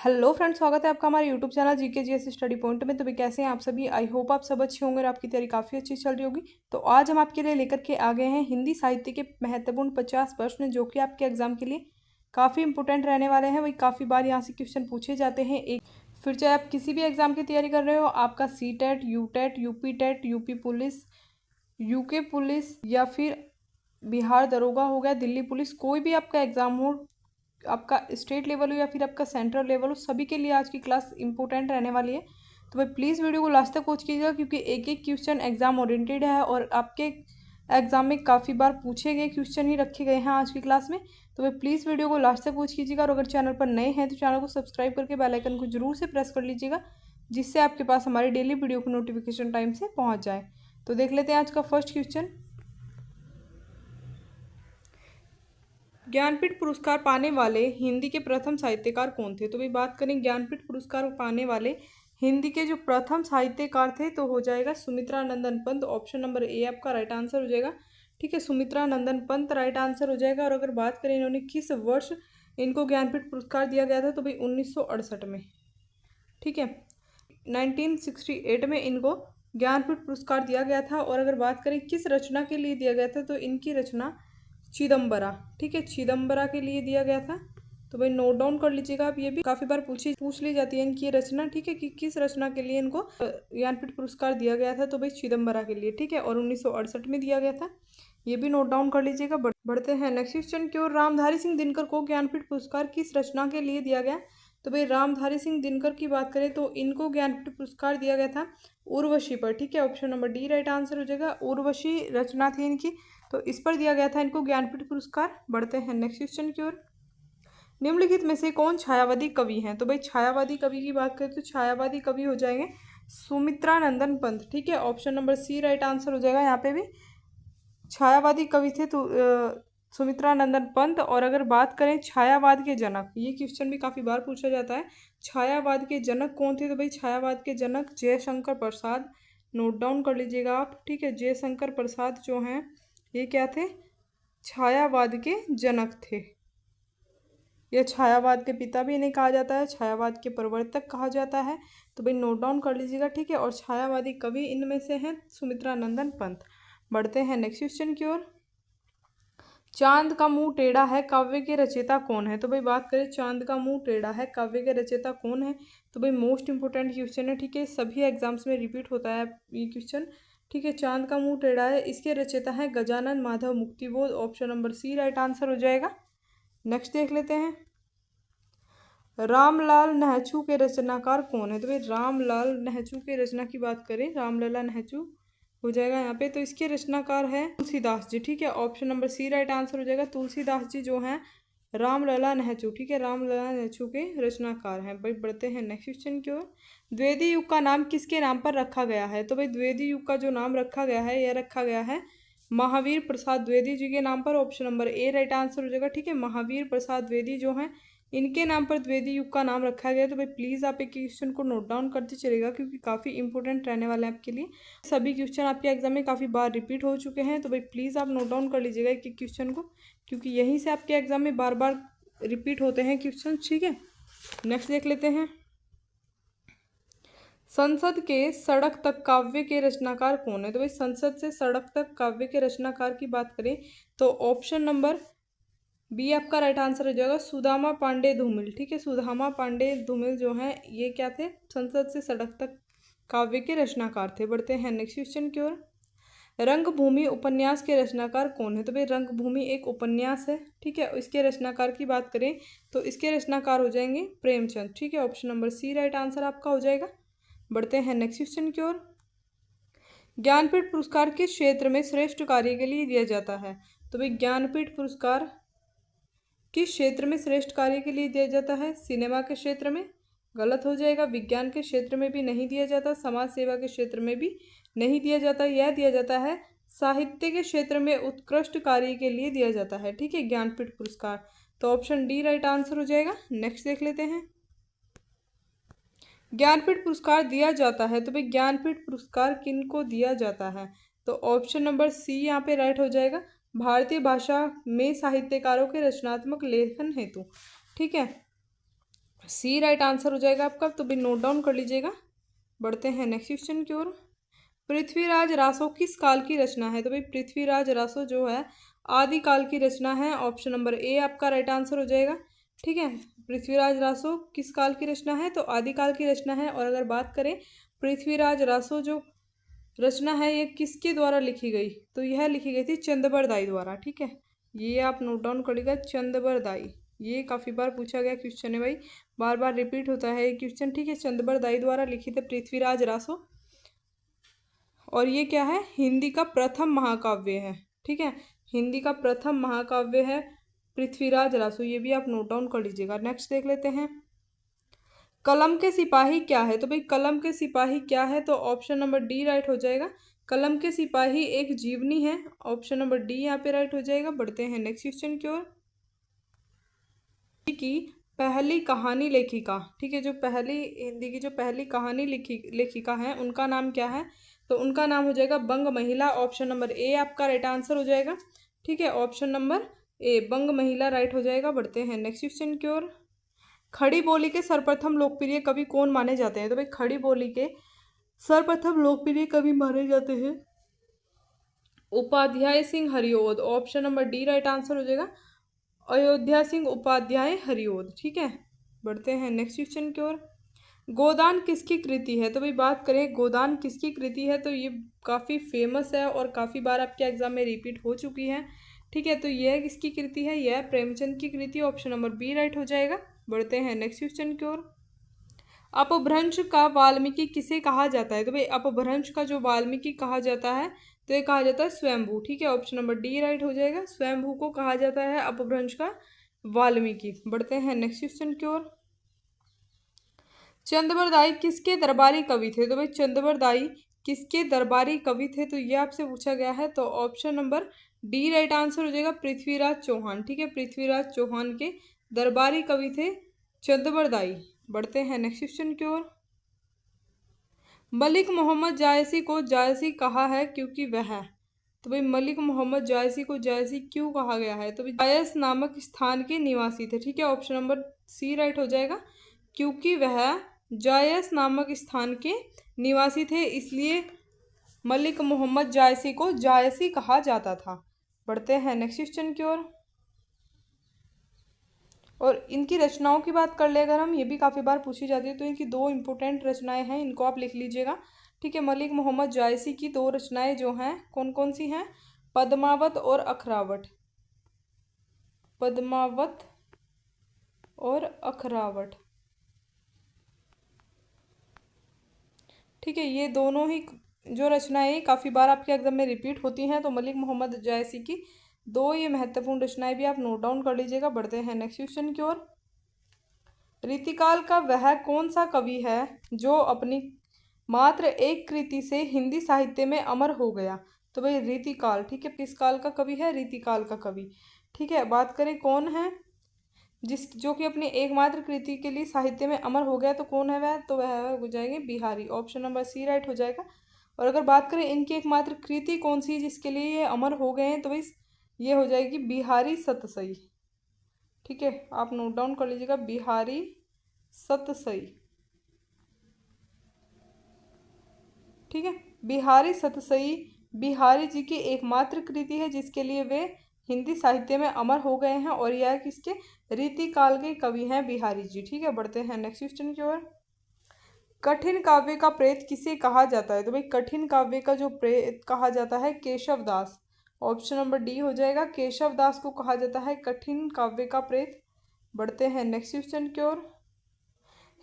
Hello friends, स्वागत है आपका हमारे YouTube channel GK GS study point में। तो भी कैसे हैं आप सभी? आई होप आप सब अच्छे होंगे और आपकी तैयारी काफ़ी अच्छी चल रही होगी। तो आज हम आपके लिए लेकर के आ गए हैं हिंदी साहित्य के महत्वपूर्ण 50 प्रश्न, जो कि आपके एग्जाम के लिए काफ़ी इंपॉर्टेंट रहने वाले हैं। वही काफ़ी बार यहाँ से क्वेश्चन पूछे जाते हैं। एक फिर चाहे आप किसी भी एग्जाम की तैयारी कर रहे हो, आपका C TET, U TET, UP TET, UP police, UK police या फिर बिहार दरोगा हो गया, दिल्ली पुलिस, कोई भी आपका एग्ज़ाम हो, आपका स्टेट लेवल हो या फिर आपका सेंट्रल लेवल हो, सभी के लिए आज की क्लास इंपॉर्टेंट रहने वाली है। तो भाई प्लीज़ वीडियो को लास्ट तक वॉच कीजिएगा, क्योंकि एक एक क्वेश्चन एग्जाम ओरिएंटेड है और आपके एग्जाम में काफ़ी बार पूछे गए क्वेश्चन ही रखे गए हैं आज की क्लास में। तो भाई प्लीज़ वीडियो को लास्ट तक वॉच कीजिएगा, और अगर चैनल पर नए हैं तो चैनल को सब्सक्राइब करके बेल आइकन को जरूर से प्रेस कर लीजिएगा, जिससे आपके पास हमारी डेली वीडियो को नोटिफिकेशन टाइम से पहुँच जाए। तो देख लेते हैं आज का फर्स्ट क्वेश्चन। ज्ञानपीठ पुरस्कार पाने वाले हिंदी के प्रथम साहित्यकार कौन थे? तो भाई बात करें ज्ञानपीठ पुरस्कार पाने वाले हिंदी के जो प्रथम साहित्यकार थे, तो हो जाएगा सुमित्रा नंदन पंत। ऑप्शन नंबर ए आपका राइट आंसर हो जाएगा। ठीक है, सुमित्रा नंदन पंत राइट आंसर हो जाएगा। और अगर बात करें इन्होंने किस वर्ष इनको ज्ञानपीठ पुरस्कार दिया गया था, तो भाई 1968 में। ठीक है, 1968 में इनको ज्ञानपीठ पुरस्कार दिया गया था। और अगर बात करें किस रचना के लिए दिया गया था, तो इनकी रचना चिदम्बरा, ठीक है, चिदम्बरा के लिए दिया गया था। तो भाई नोट डाउन कर लीजिएगा आप, ये भी काफ़ी बार पूछ ली जाती है इनकी रचना। ठीक है, कि किस रचना के लिए इनको ज्ञानपीठ पुरस्कार दिया गया था, तो भाई चिदम्बरा के लिए। ठीक है, और 1968 में दिया गया था, ये भी नोट डाउन कर लीजिएगा। बढ़ते हैं नेक्स्ट क्वेश्चन की ओर। रामधारी सिंह दिनकर को ज्ञानपीठ पुरस्कार किस रचना के लिए दिया गया? तो भाई रामधारी सिंह दिनकर की बात करें तो इनको ज्ञानपीठ पुरस्कार दिया गया था उर्वशी पर। ठीक है, option number D right answer हो जाएगा। उर्वशी रचना थी इनकी, तो इस पर दिया गया था इनको ज्ञानपीठ पुरस्कार। बढ़ते हैं नेक्स्ट क्वेश्चन की ओर। निम्नलिखित में से कौन छायावादी कवि हैं? तो भाई छायावादी कवि की बात करें तो छायावादी कवि हो जाएंगे सुमित्रा नंदन पंत। ठीक है, option number C right answer हो जाएगा। यहाँ पे भी छायावादी कवि थे तो सुमित्रा नंदन पंत। और अगर बात करें छायावाद के जनक, ये क्वेश्चन भी काफ़ी बार पूछा जाता है, छायावाद के जनक कौन थे? तो भाई छायावाद के जनक जयशंकर प्रसाद। नोट डाउन कर लीजिएगा आप। ठीक है, जयशंकर प्रसाद जो हैं ये क्या थे? छायावाद के जनक थे। यह छायावाद के पिता भी इन्हें कहा जाता है, छायावाद के प्रवर्तक कहा जाता है। तो भाई नोट डाउन कर लीजिएगा। ठीक है, और छायावादी कवि इनमें से हैं सुमित्रा नंदन पंत। बढ़ते हैं नेक्स्ट क्वेश्चन की ओर। चांद का मुंह टेढ़ा है काव्य के रचयिता कौन है? तो भाई बात करें चांद का मुंह टेढ़ा है काव्य के रचयिता कौन है, तो भाई मोस्ट इंपोर्टेंट क्वेश्चन है। ठीक है, सभी एग्जाम्स में रिपीट होता है ये क्वेश्चन। ठीक है, चांद का मुंह टेढ़ा है, इसके रचयिता है Gajanan Madhav Muktibodh. Option number C right answer हो जाएगा। नेक्स्ट देख लेते हैं। रामलाल नेहचू के रचनाकार कौन है? तो भाई रामलाल नेहचू के रचना की बात करें, रामलला नेहचू हो जाएगा यहाँ पे, तो इसके रचनाकार है तुलसीदास जी। ठीक है, option number C right answer हो जाएगा। तुलसीदास जी जो हैं रामलला नेहचू, ठीक है, रामलला नेहचू के रचनाकार हैं। भाई बढ़ते हैं नेक्स्ट क्वेश्चन की ओर। द्विवेदी युग का नाम किसके नाम पर रखा गया है? तो भाई द्विवेदी युग का जो नाम रखा गया है, यह रखा गया है महावीर प्रसाद द्विवेदी जी के नाम पर। Option number A right answer हो जाएगा। ठीक है, महावीर प्रसाद द्विवेदी जो हैं इनके नाम पर द्विवेदी युग का नाम रखा गया। तो भाई प्लीज़ आप एक क्वेश्चन को नोट डाउन करते चलेगा, क्योंकि काफ़ी इंपॉर्टेंट रहने वाले हैं आपके लिए। सभी क्वेश्चन आपके एग्जाम में काफ़ी बार रिपीट हो चुके हैं, तो भाई प्लीज़ आप नोट डाउन कर लीजिएगा एक एक क्वेश्चन को, क्योंकि यहीं से आपके एग्जाम में बार बार रिपीट होते हैं क्वेश्चन। ठीक है, नेक्स्ट देख लेते हैं। संसद के सड़क तक काव्य के रचनाकार कौन है? तो भाई संसद से सड़क तक काव्य के रचनाकार की बात करें तो ऑप्शन नंबर बी आपका राइट आंसर हो जाएगा, सुदामा पांडे धूमिल। ठीक है, सुदामा पांडे धूमिल जो हैं ये क्या थे? संसद से सड़क तक काव्य के रचनाकार थे। बढ़ते हैं नेक्स्ट क्वेश्चन की ओर। रंगभूमि उपन्यास के रचनाकार कौन है? तो भाई रंगभूमि एक उपन्यास है। ठीक है, इसके रचनाकार की बात करें तो इसके रचनाकार हो जाएंगे प्रेमचंद। ठीक है, option number C right answer आपका हो जाएगा। बढ़ते हैं नेक्स्ट क्वेश्चन की ओर। ज्ञानपीठ पुरस्कार किस क्षेत्र में श्रेष्ठ कार्य के लिए दिया जाता है? तो भाई ज्ञानपीठ पुरस्कार किस क्षेत्र में श्रेष्ठ कार्य के लिए दिया जाता है? सिनेमा के क्षेत्र में? गलत हो जाएगा। विज्ञान के क्षेत्र में भी नहीं दिया जाता, समाज सेवा के क्षेत्र में भी नहीं दिया जाता, यह दिया जाता है साहित्य के क्षेत्र में उत्कृष्ट कार्य के लिए दिया जाता है। ठीक है, ज्ञानपीठ पुरस्कार, तो ऑप्शन डी राइट आंसर हो जाएगा। नेक्स्ट देख लेते हैं। ज्ञानपीठ पुरस्कार दिया जाता है, तो भाई ज्ञानपीठ पुरस्कार किनको दिया जाता है? तो ऑप्शन नंबर सी यहाँ पे राइट हो जाएगा, भारतीय भाषा में साहित्यकारों के रचनात्मक लेखन हेतु। ठीक है, सी राइट आंसर हो जाएगा आपका, तो भी नोट डाउन कर लीजिएगा। बढ़ते हैं नेक्स्ट क्वेश्चन की ओर। पृथ्वीराज रासो किस काल की रचना है? तो भाई पृथ्वीराज रासो जो है आदि काल की रचना है। ऑप्शन नंबर ए आपका राइट आंसर हो जाएगा। ठीक है, पृथ्वीराज रासो किस काल की रचना है? तो आदि काल की रचना है। और अगर बात करें पृथ्वीराज रासो जो रचना है ये किसके द्वारा लिखी गई? तो यह लिखी गई थी चंदबरदाई द्वारा। ठीक है, ये आप नोट डाउन करिएगा, चंदबरदाई। ये काफ़ी बार पूछा गया क्वेश्चन है भाई, बार बार रिपीट होता है ये क्वेश्चन। ठीक है, चंदबरदाई द्वारा लिखित है पृथ्वीराज रासो। और ये क्या है? हिंदी का प्रथम महाकाव्य है। ठीक है, हिंदी का प्रथम महाकाव्य है पृथ्वीराज रासो। ये भी आप नोट डाउन कर लीजिएगा। नेक्स्ट देख लेते हैं, कलम के सिपाही क्या है? तो भाई कलम के सिपाही क्या है? तो ऑप्शन नंबर डी राइट हो जाएगा। कलम के सिपाही एक जीवनी है। ऑप्शन नंबर डी यहाँ पे राइट हो जाएगा। बढ़ते हैं नेक्स्ट क्वेश्चन की ओर। की पहली कहानी लेखिका, ठीक है, जो पहली हिंदी की जो पहली कहानी लेखिका है उनका नाम क्या है? तो उनका नाम हो जाएगा बंग महिला। ऑप्शन नंबर ए आपका राइट आंसर हो जाएगा। ठीक है, ऑप्शन नंबर ए बंग महिला राइट हो जाएगा। बढ़ते हैं नेक्स्ट क्वेश्चन की ओर। खड़ी बोली के सर्वप्रथम लोकप्रिय कवि कौन माने जाते हैं? तो भाई खड़ी बोली के सर्वप्रथम लोकप्रिय कवि माने जाते हैं Upadhyay Singh Hariaudh. Option number D right answer हो जाएगा, अयोध्या सिंह उपाध्याय हरिओद। ठीक है, बढ़ते हैं नेक्स्ट क्वेश्चन की ओर। गोदान किसकी कृति है? तो भाई बात करें गोदान किसकी कृति है, तो ये काफ़ी फेमस है और काफ़ी बार आपके एग्जाम में रिपीट हो चुकी है। ठीक है, तो यह किसकी कृति है? यह प्रेमचंद की कृति। ऑप्शन नंबर बी राइट हो जाएगा। बढ़ते हैं नेक्स्ट क्वेश्चन की ओर। अपभ्रंश का वाल्मीकि किसे कहा जाता है? तो भाई अपभ्रंश का जो वाल्मीकि कहा जाता है तो ये कहा जाता है स्वयंभू। ठीक है, ऑप्शन नंबर डी राइट हो जाएगा। स्वयंभू को कहा जाता है अपभ्रंश का वाल्मीकि। बढ़ते हैं नेक्स्ट क्वेश्चन की ओर। चंदबरदाई किसके दरबारी कवि थे? तो भाई चंदबरदाई किसके दरबारी कवि थे? तो ये आपसे पूछा गया है, तो option number D right answer हो जाएगा, पृथ्वीराज चौहान। ठीक है, पृथ्वीराज चौहान के दरबारी कवि थे चंदबरदाई। बढ़ते हैं नेक्स्ट क्वेश्चन की ओर। मलिक मोहम्मद जायसी को जायसी कहा है क्योंकि वह, तो भाई मलिक मोहम्मद जायसी को जायसी क्यों कहा गया है? तो भाई जायस नामक स्थान के निवासी थे। ठीक है, ऑप्शन नंबर सी राइट हो जाएगा, क्योंकि वह जायस नामक स्थान के निवासी थे इसलिए मलिक मोहम्मद जायसी को जायसी कहा जाता था। बढ़ते हैं नेक्स्ट क्वेश्चन की ओर। और इनकी रचनाओं की बात कर ले अगर हम, ये भी काफ़ी बार पूछी जाती है, तो इनकी दो इम्पोर्टेंट रचनाएं हैं, इनको आप लिख लीजिएगा। ठीक है, मलिक मोहम्मद जायसी की दो रचनाएं जो हैं कौन कौन सी हैं? पद्मावत और अखरावट। पद्मावत और अखरावट। ठीक है, ये दोनों ही जो रचनाएं काफ़ी बार आपके एग्जाम में रिपीट होती हैं, तो मलिक मोहम्मद जायसी की दो ये महत्वपूर्ण रचनाएं भी आप नोट डाउन कर लीजिएगा। बढ़ते हैं नेक्स्ट क्वेश्चन की ओर। रीतिकाल का वह कौन सा कवि है जो अपनी मात्र एक कृति से हिंदी साहित्य में अमर हो गया? तो भाई रीतिकाल, ठीक है, किस काल का कवि है? रीतिकाल का कवि। ठीक है, बात करें कौन है जिस जो कि अपनी एकमात्र कृति के लिए साहित्य में अमर हो गया, तो कौन है वह? तो वह हो जाएंगे Bihari. Option number C right हो जाएगा। और अगर बात करें इनकी एकमात्र कृति कौन सी जिसके लिए ये अमर हो गए हैं, तो भाई ये हो जाएगी बिहारी सतसई। ठीक है, आप नोट डाउन कर लीजिएगा, बिहारी सतसई। ठीक है, बिहारी सतसई बिहारी जी की एकमात्र कृति है जिसके लिए वे हिंदी साहित्य में अमर हो गए हैं, और यह किसके? रीतिकाल के कवि हैं बिहारी जी। ठीक है, बढ़ते हैं नेक्स्ट क्वेश्चन की ओर। कठिन काव्य का प्रेत किसे कहा जाता है? तो भाई कठिन काव्य का जो प्रेत कहा जाता है केशव दास। ऑप्शन नंबर डी हो जाएगा, केशव दास को कहा जाता है कठिन काव्य का प्रेत। बढ़ते हैं नेक्स्ट क्वेश्चन की ओर।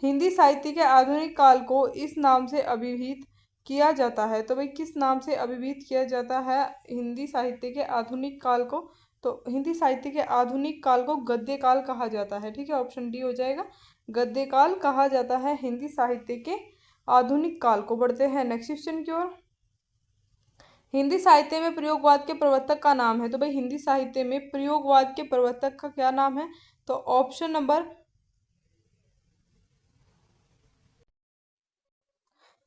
हिंदी साहित्य के आधुनिक काल को इस नाम से अभिहित किया जाता है, तो भाई किस नाम से अभिहित किया जाता है हिंदी साहित्य के आधुनिक काल को? तो हिंदी साहित्य के आधुनिक काल को गद्य काल कहा जाता है। ठीक है, ऑप्शन डी हो जाएगा, गद्य काल कहा जाता है हिंदी साहित्य के आधुनिक काल को। बढ़ते हैं नेक्स्ट क्वेश्चन की ओर। हिंदी साहित्य में प्रयोगवाद के प्रवर्तक का नाम है? तो भाई हिंदी साहित्य में प्रयोगवाद के प्रवर्तक का क्या नाम है? तो ऑप्शन नंबर,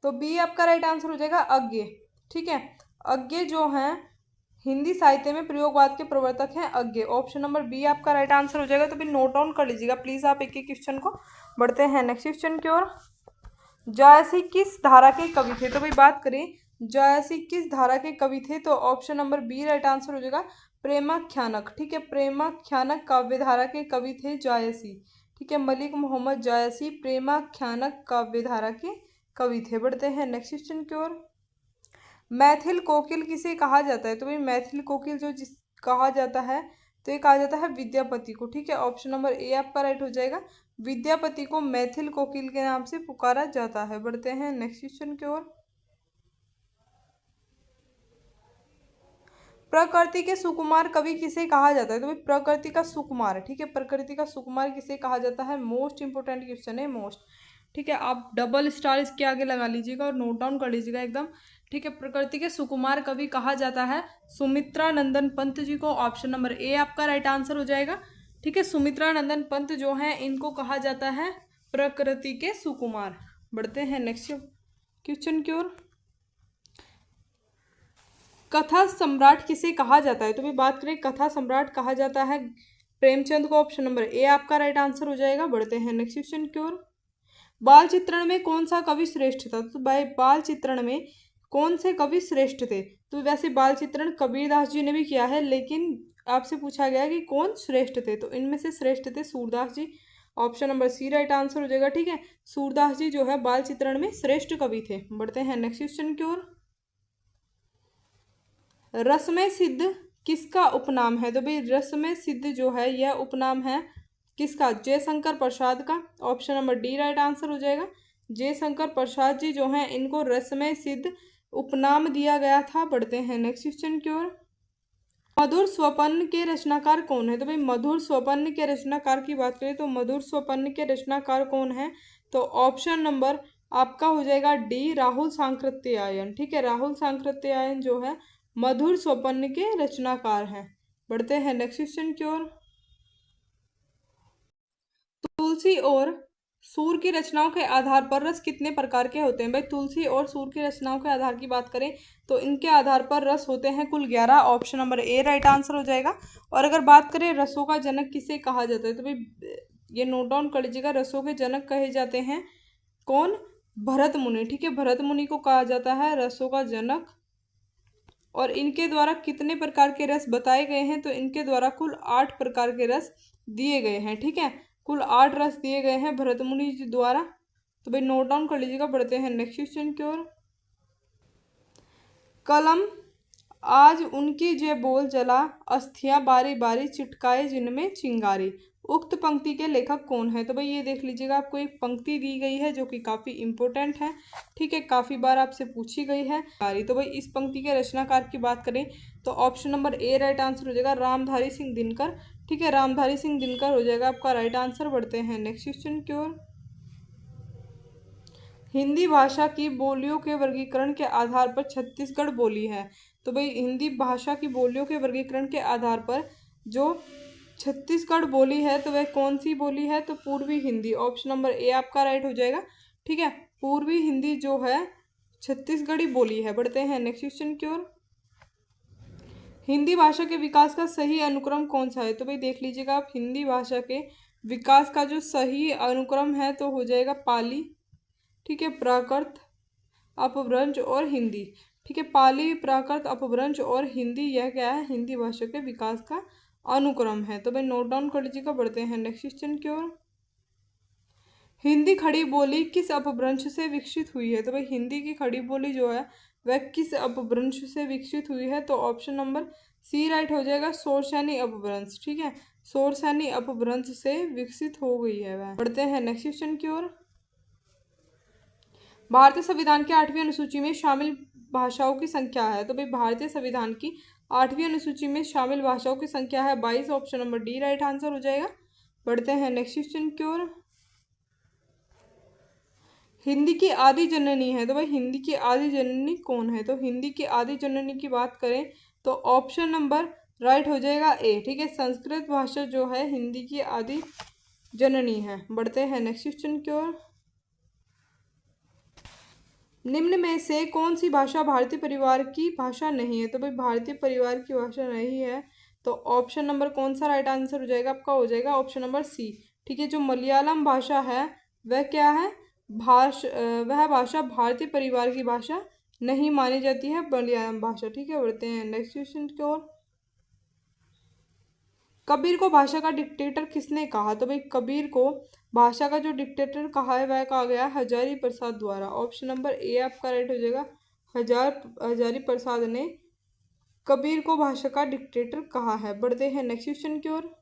तो बी आपका राइट आंसर हो जाएगा, अज्ञे। ठीक है, अज्ञे जो हैं हिंदी साहित्य में प्रयोगवाद के प्रवर्तक हैं अज्ञे। ऑप्शन नंबर बी आपका राइट आंसर हो जाएगा। तो भी नोट डाउन कर लीजिएगा प्लीज आप एक एक क्वेश्चन को। बढ़ते हैं नेक्स्ट क्वेश्चन की ओर। जायसी किस धारा के कवि थे? तो भाई बात करें जायसी किस धारा के कवि थे, तो option number B right answer हो जाएगा, प्रेमाख्यानक। ठीक है, प्रेमाख्यानक काव्य धारा के कवि थे जायसी। ठीक है, मलिक मोहम्मद जायसी प्रेमाख्यानक काव्य धारा के कवि थे। बढ़ते हैं नेक्स्ट क्वेश्चन की ओर। मैथिल कोकिल किसे कहा जाता है? तो भाई मैथिल कोकिल जो जिस कहा जाता है तो ये कहा जाता है विद्यापति को। ठीक है, ऑप्शन नंबर ए आपका राइट हो जाएगा। विद्यापति को मैथिल कोकिल के नाम से पुकारा जाता है। बढ़ते हैं नेक्स्ट क्वेश्चन की ओर। प्रकृति के सुकुमार कवि किसे कहा जाता है? तो भाई प्रकृति का सुकुमार। ठीक है, प्रकृति का सुकुमार किसे कहा जाता है? मोस्ट इंपोर्टेंट क्वेश्चन है, मोस्ट। ठीक है, आप डबल स्टार इसके आगे लगा लीजिएगा और नोट डाउन कर लीजिएगा एकदम। ठीक है, प्रकृति के सुकुमार कवि कहा जाता है सुमित्रा नंदन पंत जी को। ऑप्शन नंबर ए आपका राइट आंसर हो जाएगा। ठीक है, सुमित्रा नंदन पंत जो हैं इनको कहा जाता है प्रकृति के सुकुमार। बढ़ते हैं नेक्स्ट क्वेश्चन की ओर। कथा सम्राट किसे कहा जाता है? तो भी बात करें कथा सम्राट कहा जाता है प्रेमचंद को। ऑप्शन नंबर ए आपका राइट आंसर हो जाएगा। बढ़ते हैं नेक्स्ट क्वेश्चन की ओर। बाल चित्रण में कौन सा कवि श्रेष्ठ था? तो भाई बाल चित्रण में कौन से कवि श्रेष्ठ थे? तो वैसे बाल चित्रण कबीरदास जी ने भी किया है, लेकिन आपसे पूछा गया कि कौन श्रेष्ठ थे, तो इनमें से श्रेष्ठ थे Surdas ji. Option number C right answer हो जाएगा। ठीक है, सूरदास जी जो है बाल चित्रण में श्रेष्ठ कवि थे। बढ़ते हैं नेक्स्ट क्वेश्चन की ओर। रसमय सिद्ध किसका उपनाम है? तो भाई रसमय सिद्ध जो है यह उपनाम है किसका? जयशंकर प्रसाद का। Option number D right answer हो जाएगा। जयशंकर प्रसाद जी जो हैं इनको रसमय सिद्ध उपनाम दिया गया था। बढ़ते हैं नेक्स्ट क्वेश्चन की ओर। मधुर स्वपन्न के रचनाकार कौन है? तो भाई मधुर स्वपन्न के रचनाकार की बात करें तो मधुर स्वपन्न के रचनाकार कौन है? तो ऑप्शन नंबर आपका हो जाएगा डी, राहुल सांकृत्यायन। ठीक है, राहुल सांकृत्यायन जो है मधुर स्वपन्न के रचनाकार हैं। बढ़ते हैं नेक्स्ट क्वेश्चन की ओर। तुलसी और सूर की रचनाओं के आधार पर रस कितने प्रकार के होते हैं? भाई तुलसी और सूर की रचनाओं के आधार की बात करें तो इनके आधार पर रस होते हैं कुल 11। Option number A right answer हो जाएगा। और अगर बात करें रसों का जनक किसे कहा जाता है, तो भाई ये नोट डाउन कर लीजिएगा, रसों के जनक कहे जाते हैं कौन? भरत मुनि। ठीक है, भरत मुनि को कहा जाता है रसों का जनक। और इनके द्वारा कितने प्रकार के रस बताए गए हैं? तो इनके द्वारा कुल 8 प्रकार के रस दिए गए हैं। ठीक है, कुल 8 रस दिए गए हैं भरत मुनि जी द्वारा। तो भाई नोट डाउन कर लीजिएगा। बढ़ते हैं नेक्स्ट क्वेश्चन की ओर। कलम आज उनकी जे बोल जला, अस्थियां बारी बारी चिटकाए जिनमें चिंगारी। उक्त पंक्ति के लेखक कौन है? तो भाई ये देख लीजिएगा, आपको एक पंक्ति दी गई है जो कि काफ़ी इंपॉर्टेंट है। ठीक है, काफ़ी बार आपसे पूछी गई है। तो भाई इस पंक्ति के रचनाकार की बात करें तो option number A right answer हो जाएगा, रामधारी सिंह दिनकर। ठीक है, रामधारी सिंह दिनकर हो जाएगा आपका राइट आंसर। बढ़ते हैं नेक्स्ट क्वेश्चन की ओर। हिंदी भाषा की बोलियों के वर्गीकरण के आधार पर छत्तीसगढ़ बोली है। तो भाई हिंदी भाषा की बोलियों के वर्गीकरण के आधार पर जो छत्तीसगढ़ बोली है तो वह कौन सी बोली है? तो पूर्वी हिंदी। ऑप्शन नंबर ए आपका राइट हो जाएगा। ठीक है, पूर्वी हिंदी जो है छत्तीसगढ़ी बोली है। बढ़ते हैं नेक्स्ट क्वेश्चन की ओर। हिंदी भाषा के विकास का सही अनुक्रम कौन सा है? तो भाई देख लीजिएगा आप, हिंदी भाषा के विकास का जो सही अनुक्रम है तो हो जाएगा पाली। ठीक है, प्राकृत, अपभ्रंश और हिंदी। ठीक है, पाली, प्राकृत, अपभ्रंश और हिंदी, यह क्या है? हिंदी भाषा के विकास का अनुक्रम है। तो भाई नोट डाउन कर लीजिएगा। बढ़ते हैं नेक्स्ट क्वेश्चन की ओर। हिंदी खड़ी बोली किस अपभ्रंश से विकसित हुई है? तो भाई हिंदी की खड़ी बोली जो है वह किस अपभ्रंश से विकसित हुई है? तो ऑप्शन नंबर सी राइट हो जाएगा, शोरसैनी अपभ्रंश। ठीक है, शोरसैनी अपभ्रंश से विकसित हो गई है वह। बढ़ते हैं नेक्स्ट क्वेश्चन की ओर। भारतीय संविधान की 8वीं अनुसूची में शामिल भाषाओं की संख्या है। तो भाई भारतीय संविधान की 8वीं अनुसूची में शामिल भाषाओं की संख्या है 22। Option number D right answer हो जाएगा। बढ़ते हैं नेक्स्ट क्वेश्चन की ओर। हिंदी की आदि जननी है। तो भाई हिंदी की आदि जननी कौन है? तो हिंदी की आदि जननी की बात करें तो ऑप्शन नंबर राइट हो जाएगा ए। ठीक है, संस्कृत भाषा जो है हिंदी की आदि जननी है। बढ़ते हैं नेक्स्ट क्वेश्चन की ओर। निम्न में से कौन सी भाषा भारतीय परिवार की भाषा नहीं है? तो भाई भारतीय परिवार की भाषा नहीं है, तो ऑप्शन नंबर कौन सा राइट आंसर हो जाएगा आपका? हो जाएगा ऑप्शन नंबर सी। ठीक है, जो मलयालम भाषा है वह क्या है? वह भाषा भारतीय परिवार की भाषा नहीं मानी जाती है, मलयालम भाषा। ठीक है, बढ़ते हैं नेक्स्ट क्वेश्चन की ओर। कबीर को भाषा का डिक्टेटर किसने कहा? तो भाई कबीर को भाषा का जो डिक्टेटर कहा है वह कहा गया हजारी प्रसाद द्वारा। ऑप्शन नंबर ए आपका राइट हो जाएगा। हजारी प्रसाद ने कबीर को भाषा का डिक्टेटर कहा है। बढ़ते हैं नेक्स्ट क्वेश्चन की ओर।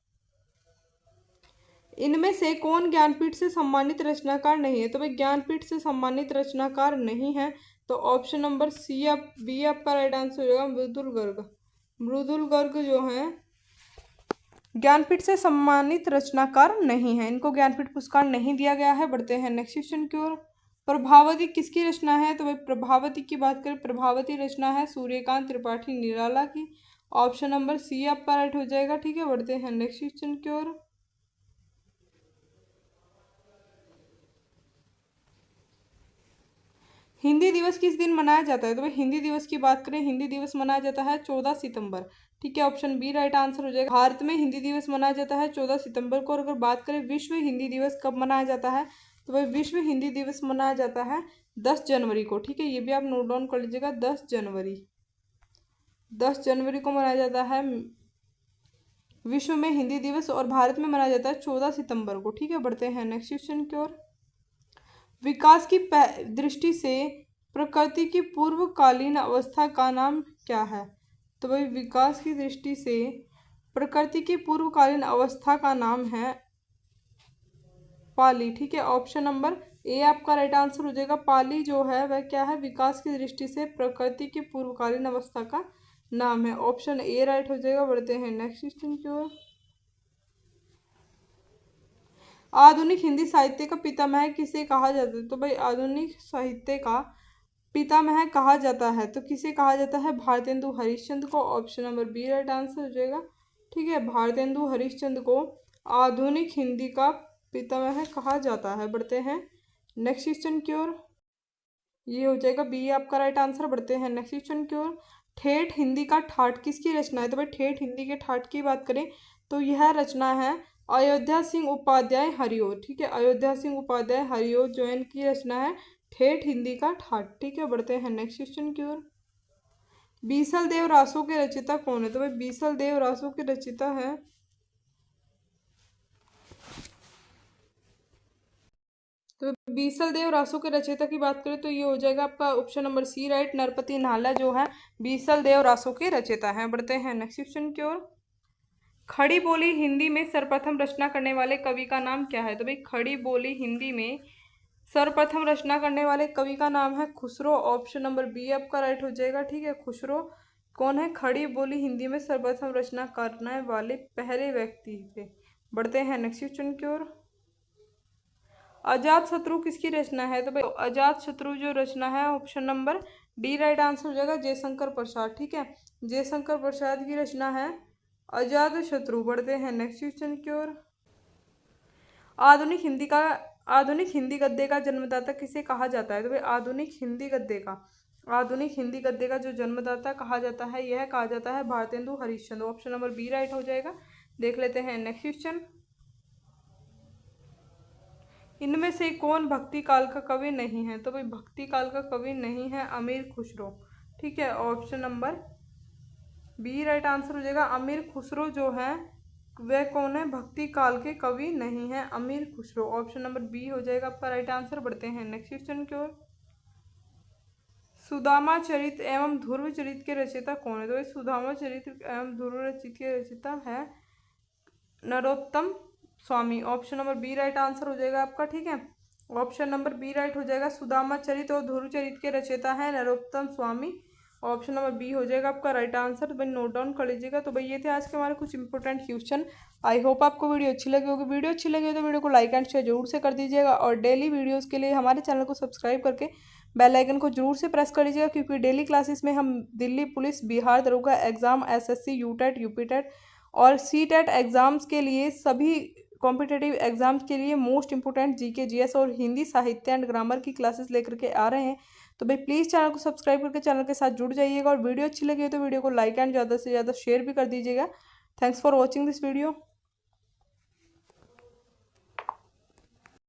इनमें से कौन ज्ञानपीठ से सम्मानित रचनाकार नहीं है? तो भाई ज्ञानपीठ से सम्मानित रचनाकार नहीं है, तो ऑप्शन नंबर सी बी आपका राइट आंसर हो जाएगा मृदुल गर्ग। मृदुल गर्ग जो है ज्ञानपीठ से सम्मानित रचनाकार नहीं है, इनको ज्ञानपीठ पुरस्कार नहीं दिया गया है। बढ़ते हैं नेक्स्ट क्वेश्चन की ओर। प्रभावती किसकी रचना है? तो भाई प्रभावती की बात करें, प्रभावती रचना है सूर्यकांत त्रिपाठी निराला की। ऑप्शन नंबर सी आपका राइट हो जाएगा। ठीक है, बढ़ते हैं नेक्स्ट क्वेश्चन की ओर। हिंदी दिवस किस दिन मनाया जाता है? तो भाई हिंदी दिवस की बात करें, हिंदी दिवस मनाया जाता है 14 सितंबर। ठीक है, ऑप्शन बी राइट आंसर हो जाएगा। भारत में हिंदी दिवस मनाया जाता है 14 सितंबर को। और अगर बात करें विश्व हिंदी दिवस कब मनाया जाता है, तो भाई विश्व हिंदी दिवस मनाया जाता है 10 जनवरी को। ठीक है, ये भी आप नोट डाउन कर लीजिएगा। 10 जनवरी, 10 जनवरी को मनाया जाता है विश्व में हिंदी दिवस, और भारत में मनाया जाता है 14 सितंबर को। ठीक है, बढ़ते हैं नेक्स्ट क्वेश्चन की ओर। विकास की दृष्टि से प्रकृति की पूर्वकालीन अवस्था का नाम क्या है? तो भाई विकास की दृष्टि से प्रकृति की पूर्वकालीन अवस्था का नाम है पाली। ठीक है, ऑप्शन नंबर ए आपका राइट आंसर हो जाएगा। पाली जो है वह क्या है? विकास की दृष्टि से प्रकृति की पूर्वकालीन अवस्था का नाम है। ऑप्शन ए राइट हो जाएगा। बढ़ते हैं नेक्स्ट क्वेश्चन की ओर। आधुनिक हिंदी साहित्य का पितामह किसे कहा जाता है? तो भाई आधुनिक साहित्य का पितामह कहा जाता है, तो किसे कहा जाता है? भारतेंदु हरिश्चंद्र को। Option number B right answer हो जाएगा। ठीक है, भारतेंदु हरिश्चंद्र को आधुनिक हिंदी का पितामह कहा जाता है। बढ़ते हैं नेक्स्ट क्वेश्चन की ओर। ये हो जाएगा बी आपका राइट आंसर। बढ़ते हैं नेक्स्ट क्वेश्चन की ओर। ठेठ हिंदी का ठाठ किसकी रचना है? तो भाई ठेठ हिंदी के ठाठ की बात करें तो यह रचना है अयोध्या सिंह उपाध्याय हरिओ। ठीक है, अयोध्या सिंह उपाध्याय हरिओ जो इनकी रचना है ठेठ हिंदी का ठाठ। ठीक है, बढ़ते हैं नेक्स्ट क्वेश्चन की ओर। बीसल देव रासो के रचयिता कौन है? तो भाई बीसल देव रासो के रचयिता है तो बीसल देव रासो के रचयिता की बात करें तो ये हो जाएगा आपका ऑप्शन नंबर सी राइट। नरपति नाहला जो है बीसल देव रासो के रचयिता हैं। बढ़ते हैं नेक्स्ट क्वेश्चन की ओर। खड़ी बोली हिंदी में सर्वप्रथम रचना करने वाले कवि का नाम क्या है? तो भाई खड़ी बोली हिंदी में सर्वप्रथम रचना करने वाले कवि का नाम है खुसरो। ऑप्शन नंबर बी आपका राइट हो जाएगा। ठीक है, खुसरो कौन है? खड़ी बोली हिंदी में सर्वप्रथम रचना करने वाले पहले व्यक्ति थे। बढ़ते हैं नेक्स्ट क्वेश्चन की ओर। अजात शत्रु किसकी रचना है? तो भाई अजात शत्रु जो रचना है option number D right answer हो जाएगा। जयशंकर प्रसाद। ठीक है, जयशंकर प्रसाद की रचना है अजात शत्रु। बढ़ते हैं नेक्स्ट क्वेश्चन की ओर। आधुनिक हिंदी गद्य का जन्मदाता किसे कहा जाता है? तो भाई आधुनिक हिंदी गद्य का जो जन्मदाता कहा जाता है यह कहा जाता है Bharatendu Harishchandra. Option number B right हो जाएगा। देख लेते हैं नेक्स्ट क्वेश्चन। इनमें से कौन भक्ति काल का कवि नहीं है? तो भाई भक्ति काल का कवि नहीं है अमीर खुसरो। ठीक है, option number B right answer हो जाएगा। अमीर खुसरो जो है वह कौन है? भक्ति काल के कवि नहीं है अमीर खुसरो। ऑप्शन नंबर बी हो जाएगा आपका राइट आंसर। बढ़ते हैं नेक्स्ट क्वेश्चन की ओर। सुदामा चरित एवं ध्रुव चरित के रचयिता कौन है? तो भाई सुदामा चरित एवं ध्रुव चरित के रचयिता है Narottam Swami. Option number B right answer हो जाएगा आपका। ठीक है, ऑप्शन नंबर बी राइट हो जाएगा। सुदामा चरित और ध्रुव चरित के रचयिता है Narottam Swami. Option number B हो जाएगा आपका राइट आंसर। तो भाई नोट डाउन कर लीजिएगा। तो भाई ये थे आज के हमारे कुछ इंपॉर्टेंट क्वेश्चन। आई होप आपको वीडियो अच्छी लगी होगी। वीडियो अच्छी लगी हो तो वीडियो को लाइक एंड शेयर जरूर से कर दीजिएगा, और डेली वीडियोज़ के लिए हमारे चैनल को सब्सक्राइब करके बेल आइकन को जरूर से प्रेस कर लीजिएगा, क्योंकि डेली क्लासेस में हम दिल्ली पुलिस, बिहार दरोगा एग्जाम, एसएससी, यूटेट, यूपीटेट और सीटेट एग्जाम्स के लिए, सभी कॉम्पिटेटिव एग्जाम्स के लिए मोस्ट इंपोर्टेंट जीके, जीएस और हिंदी साहित्य एंड ग्रामर की क्लासेस लेकर के आ रहे हैं। तो भाई प्लीज़ चैनल को सब्सक्राइब करके चैनल के साथ जुड़ जाइएगा, और वीडियो अच्छी लगी हो तो वीडियो को लाइक एंड ज़्यादा से ज़्यादा शेयर भी कर दीजिएगा। Thanks for watching this video.